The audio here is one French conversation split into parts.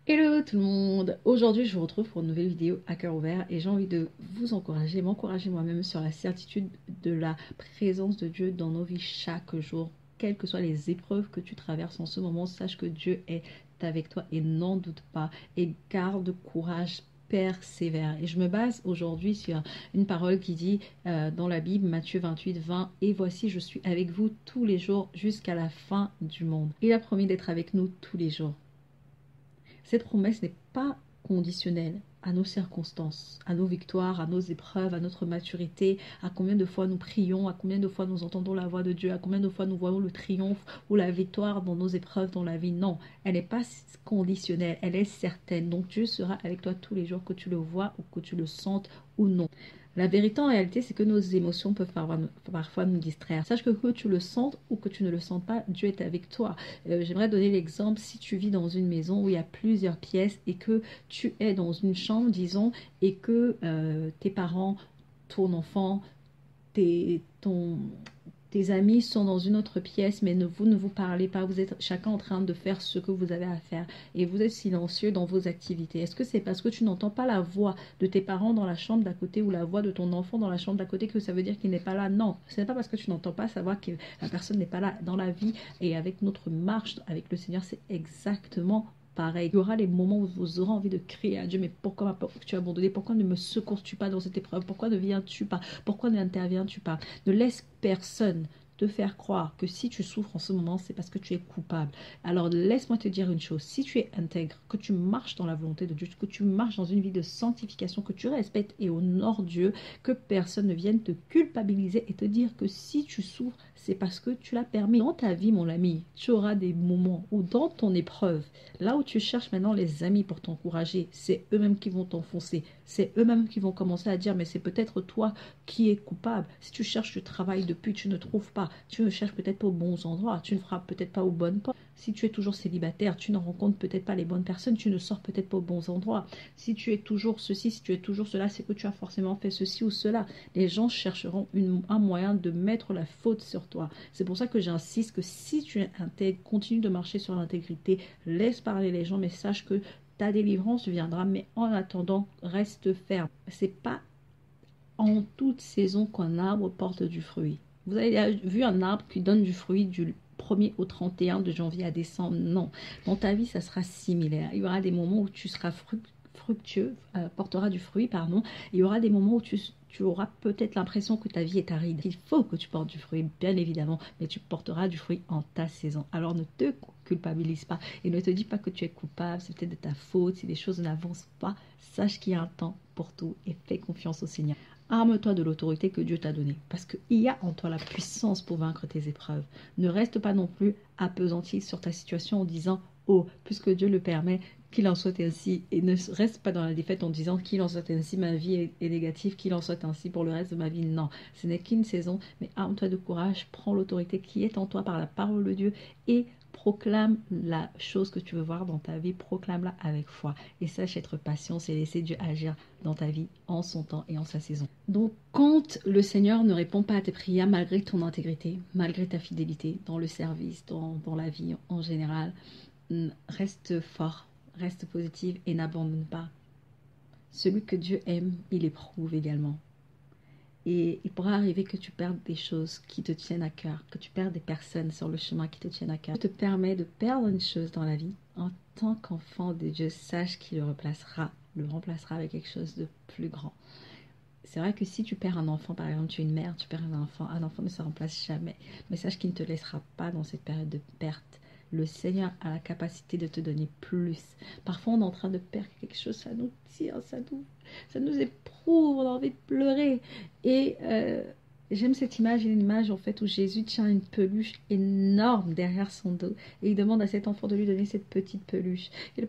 Hello tout le monde! Aujourd'hui je vous retrouve pour une nouvelle vidéo à cœur ouvert et j'ai envie de vous encourager, m'encourager moi-même sur la certitude de la présence de Dieu dans nos vies chaque jour. Quelles que soient les épreuves que tu traverses en ce moment, sache que Dieu est avec toi et n'en doute pas et garde courage. Persévère. Et je me base aujourd'hui sur une parole qui dit dans la Bible, Matthieu 28, 20, et voici je suis avec vous tous les jours jusqu'à la fin du monde. Il a promis d'être avec nous tous les jours. Cette promesse n'est pas conditionnelle à nos circonstances, à nos victoires, à nos épreuves, à notre maturité, à combien de fois nous prions, à combien de fois nous entendons la voix de Dieu, à combien de fois nous voyons le triomphe ou la victoire dans nos épreuves, dans la vie. Non, elle n'est pas conditionnelle, elle est certaine. Donc Dieu sera avec toi tous les jours, que tu le vois ou que tu le sentes ou non. La vérité en réalité, c'est que nos émotions peuvent parfois nous distraire. Sache que tu le sentes ou que tu ne le sentes pas, Dieu est avec toi. J'aimerais donner l'exemple, si tu vis dans une maison où il y a plusieurs pièces et que tu es dans une chambre, disons, et que tes parents, ton enfant, tes amis sont dans une autre pièce, mais vous ne vous parlez pas, vous êtes chacun en train de faire ce que vous avez à faire et vous êtes silencieux dans vos activités. Est-ce que c'est parce que tu n'entends pas la voix de tes parents dans la chambre d'à côté ou la voix de ton enfant dans la chambre d'à côté que ça veut dire qu'il n'est pas là? Non, ce n'est pas parce que tu n'entends pas savoir que la personne n'est pas là. Dans la vie et avec notre marche avec le Seigneur, c'est exactement pareil. Il y aura les moments où vous aurez envie de crier à Dieu, mais pourquoi tu as abandonné? Pourquoi ne me secours-tu pas dans cette épreuve? Pourquoi ne viens-tu pas? Pourquoi n'interviens-tu pas? Ne laisse personne te faire croire que si tu souffres en ce moment, c'est parce que tu es coupable. Alors laisse-moi te dire une chose, si tu es intègre, que tu marches dans la volonté de Dieu, que tu marches dans une vie de sanctification, que tu respectes et honores Dieu, que personne ne vienne te culpabiliser et te dire que si tu souffres, c'est parce que tu l'as permis. Dans ta vie, mon ami, tu auras des moments où dans ton épreuve, là où tu cherches maintenant les amis pour t'encourager, c'est eux-mêmes qui vont t'enfoncer. C'est eux-mêmes qui vont commencer à dire, mais c'est peut-être toi qui es coupable. Si tu cherches du travail depuis, tu ne trouves pas. Tu ne cherches peut-être pas aux bons endroits. Tu ne frappes peut-être pas aux bonnes portes. Si tu es toujours célibataire, tu ne rencontres peut-être pas les bonnes personnes. Tu ne sors peut-être pas aux bons endroits. Si tu es toujours ceci, si tu es toujours cela, c'est que tu as forcément fait ceci ou cela. Les gens chercheront un moyen de mettre la faute sur toi. C'est pour ça que j'insiste que si tu es intègre, continue de marcher sur l'intégrité. Laisse parler les gens, mais sache que ta délivrance viendra. Mais en attendant, reste ferme. C'est pas en toute saison qu'un arbre porte du fruit. Vous avez vu un arbre qui donne du fruit du 1er au 31 de janvier à décembre? Non. Dans ta vie, ça sera similaire. Il y aura des moments où tu seras fructueux, portera du fruit, pardon. Il y aura des moments où tu auras peut-être l'impression que ta vie est aride. Il faut que tu portes du fruit, bien évidemment, mais tu porteras du fruit en ta saison. Alors ne te culpabilise pas et ne te dis pas que tu es coupable, c'est peut-être de ta faute, si les choses n'avancent pas. Sache qu'il y a un temps pour tout et fais confiance au Seigneur. Arme-toi de l'autorité que Dieu t'a donnée, parce qu'il y a en toi la puissance pour vaincre tes épreuves. Ne reste pas non plus appesanti sur ta situation en disant « Oh, puisque Dieu le permet, qu'il en soit ainsi ». Et ne reste pas dans la défaite en disant « Qu'il en soit ainsi, ma vie est négative, qu'il en soit ainsi pour le reste de ma vie ». Non, ce n'est qu'une saison, mais arme-toi de courage, prends l'autorité qui est en toi par la parole de Dieu et proclame la chose que tu veux voir dans ta vie, proclame-la avec foi et sache être patient et laisser Dieu agir dans ta vie en son temps et en sa saison. Donc quand le Seigneur ne répond pas à tes prières malgré ton intégrité, malgré ta fidélité dans le service, dans la vie en général, reste fort, reste positive et n'abandonne pas. Celui que Dieu aime, il éprouve également. Et il pourra arriver que tu perdes des choses qui te tiennent à cœur, que tu perdes des personnes sur le chemin qui te tiennent à cœur. Dieu te permet de perdre une chose dans la vie. En tant qu'enfant de Dieu, sache qu'il le remplacera avec quelque chose de plus grand. C'est vrai que si tu perds un enfant, par exemple, tu es une mère, tu perds un enfant ne se remplace jamais. Mais sache qu'il ne te laissera pas dans cette période de perte. Le Seigneur a la capacité de te donner plus. Parfois, on est en train de perdre quelque chose, ça nous tire, ça nous éprouve, on a envie de pleurer. Et j'aime cette image, une image en fait où Jésus tient une peluche énorme derrière son dos et il demande à cet enfant de lui donner cette petite peluche. Et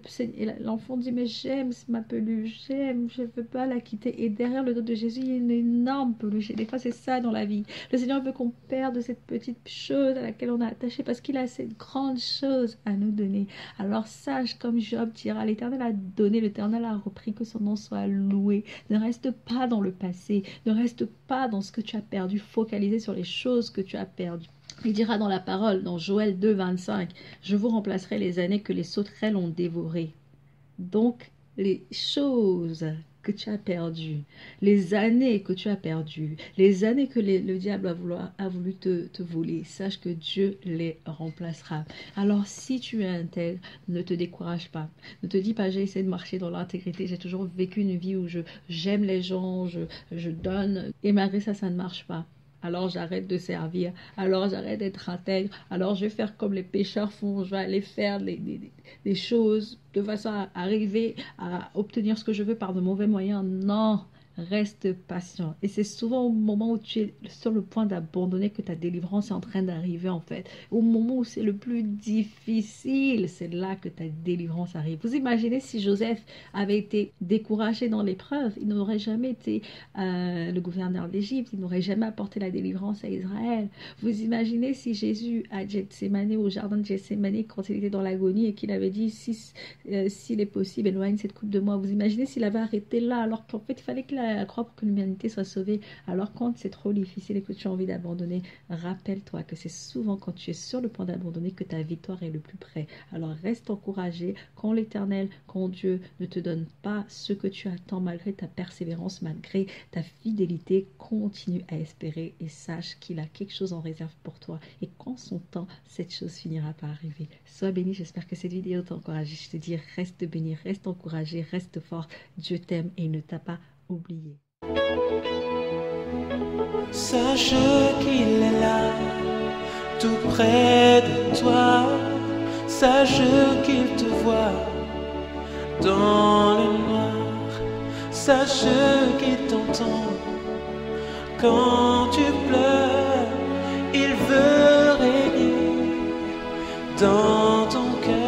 l'enfant dit mais j'aime ma peluche, j'aime, je ne veux pas la quitter. Et derrière le dos de Jésus, il y a une énorme peluche. Et des fois c'est ça dans la vie. Le Seigneur veut qu'on perde cette petite chose à laquelle on est attaché parce qu'il a cette grande chose à nous donner. Alors sache comme Job dira, l'Éternel a donné, l'Éternel a repris, que son nom soit loué. Ne reste pas dans le passé, ne reste pas dans ce que tu as perdu. Focaliser sur les choses que tu as perdues. Il dira dans la parole, dans Joël 2, 25, « Je vous remplacerai les années que les sauterelles ont dévorées. Donc, les choses que tu as perdues, les années que tu as perdues, les années que le diable a voulu te voler, sache que Dieu les remplacera. Alors, si tu es intègre, ne te décourage pas. Ne te dis pas, j'ai essayé de marcher dans l'intégrité, j'ai toujours vécu une vie où j'aime les gens, je donne, et malgré ça, ça ne marche pas. Alors j'arrête de servir, alors j'arrête d'être intègre, alors je vais faire comme les pécheurs font, je vais aller faire des choses de façon à arriver à obtenir ce que je veux par de mauvais moyens. Non, reste patient. Et c'est souvent au moment où tu es sur le point d'abandonner que ta délivrance est en train d'arriver en fait. Au moment où c'est le plus difficile, c'est là que ta délivrance arrive. Vous imaginez si Joseph avait été découragé dans l'épreuve, il n'aurait jamais été le gouverneur d'Égypte, il n'aurait jamais apporté la délivrance à Israël. Vous imaginez si Jésus à Gethsémané, au jardin de Gethsémané, quand il était dans l'agonie et qu'il avait dit s'il est possible, éloigne cette coupe de moi. Vous imaginez s'il avait arrêté là alors qu'en fait il fallait qu'il croire pour que l'humanité soit sauvée. Alors quand c'est trop difficile et que tu as envie d'abandonner, rappelle-toi que c'est souvent quand tu es sur le point d'abandonner que ta victoire est le plus près. Alors reste encouragé quand l'Éternel, quand Dieu ne te donne pas ce que tu attends malgré ta persévérance, malgré ta fidélité, continue à espérer et sache qu'il a quelque chose en réserve pour toi. Et quand son temps, cette chose finira par arriver. Sois béni, j'espère que cette vidéo t'a encouragé. Je te dis, reste béni, reste encouragé, reste fort. Dieu t'aime et il ne t'a pas oublié. Sache qu'il est là, tout près de toi. Sache qu'il te voit dans le noir. Sache qu'il t'entend quand tu pleures. Il veut régner dans ton cœur.